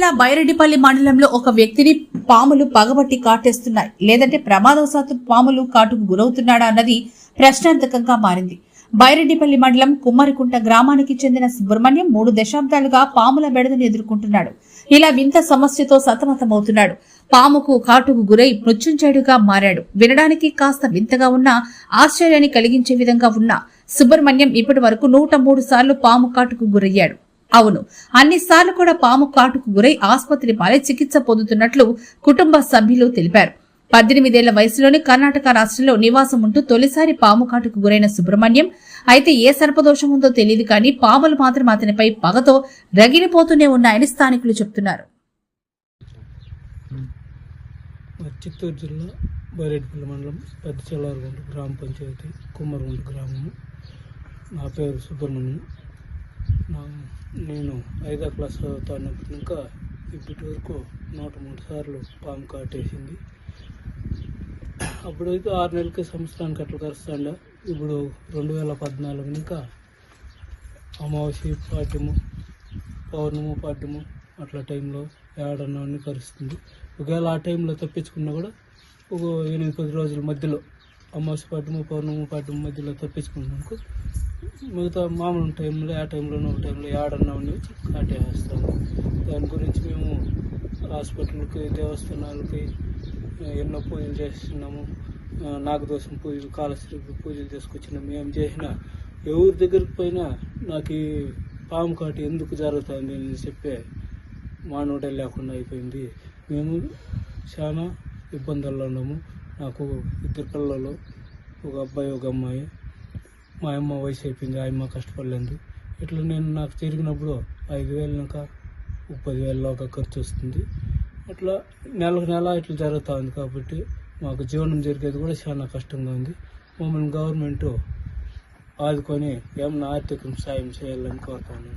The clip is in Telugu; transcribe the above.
జిల్లా బైరెడ్డిపల్లి మండలంలో ఒక వ్యక్తిని పాములు పగబట్టి కాటేస్తున్నాయి, లేదంటే ప్రమాదవశాత్తు పాములు కాటుకు గురవుతున్నాడా అన్నది ప్రశ్నార్థకంగా మారింది. బైరెడ్డిపల్లి మండలం కుమ్మరికుంట గ్రామానికి చెందిన సుబ్రహ్మణ్యం 3 దశాబ్దాలుగా పాముల బెడదను ఎదుర్కొంటున్నాడు. ఇలా వింత సమస్యతో సతమతమవుతున్నాడు. పాముకు కాటుకు గురై మృత్యుంజయుడిగా మారాడు. వినడానికి కాస్త వింతగా ఉన్నా ఆశ్చర్యాన్ని కలిగించే విధంగా ఉన్న సుబ్రహ్మణ్యం ఇప్పటి వరకు 103 సార్లు పాము కాటుకు గురయ్యాడు. అవును, అన్నిసార్లు కూడా పాము కాటుకు గురై ఆసుపత్రి పాలై చికిత్స పొందుతున్నట్లు కుటుంబ సభ్యులు తెలిపారు. 18 ఏళ్ల వయసులోనే కర్ణాటక రాష్ట్రంలో నివాసం ఉంటూ తొలిసారి పాము కాటుకు గురైన సుబ్రహ్మణ్యం అయితే ఏ సర్పదోషం ఉందో తెలియదు కానీ పాములు మాత్రం అతనిపై పగతో రగిలిపోతూనే ఉన్నాయని స్థానికులు చెబుతున్నారు. చిత్తూరు జిల్లా బైరెడ్డిపల్లి మండలం పెద్ద చెల్లారుగుంట గ్రామ పంచాయతీ కుమ్మరిగుంట గ్రామము. నా పేరు సుబ్రహ్మణ్యం. నేను 5వ క్లాస్ చదువుతున్నప్పుడు ఇంకా ఇప్పటి వరకు 103 సార్లు పాము కాటేసింది. అప్పుడైతే 6 నెలలకి సంవత్సరానికి అట్లా కరుస్తాండ. ఇప్పుడు 2014 ఇంకా అమావాస్య పాడ్యము, పౌర్ణము పాడ్యము అట్లా టైంలో ఏడన్నా అన్ని కరుస్తుంది. ఒకవేళ ఆ టైంలో తప్పించుకున్నా కూడా ఒక 8-10 రోజుల మధ్యలో అమావాస్య పాడ్యము, పౌర్ణము పాడ్యము మధ్యలో తప్పించుకున్నాను. మిగతా మామూలు టైంలో ఆ టైంలోనూ ఒక టైంలో ఏడన్నా వచ్చి కాటేస్తాము. దాని గురించి మేము హాస్పిటల్కి, దేవస్థానాలకి ఎన్నో పూజలు చేస్తున్నాము. నాగదోషం పూజలు, కాలశ్రీ పూజలు చేసుకొచ్చినాము. మేము చేసిన ఎవరి దగ్గరికి పోయినా నాకు ఈ పాము కాటు ఎందుకు జరుగుతుంది అని చెప్పే మానవుడే లేకుండా అయిపోయింది. మేము చాలా ఇబ్బందుల్లో ఉన్నాము. నాకు 2 పిల్లలు, ఒక అబ్బాయి ఒక అమ్మాయి. మా అమ్మ వయసు అయిపోయింది, ఆ అమ్మ కష్టపడలేదు. ఇట్లా నాకు తిరిగినప్పుడు 5,000 ఇంకా 10,000 ఒక ఖర్చు వస్తుంది. అట్లా నెలకు నెల ఇట్లా జరుగుతూ ఉంది. కాబట్టి మాకు జీవనం జరిగేది కూడా చాలా కష్టంగా ఉంది. మమ్మల్ని గవర్నమెంట్ ఆదుకొని ఏమన్నా ఆర్థిక సాయం చేయాలని కోరుతున్నాం.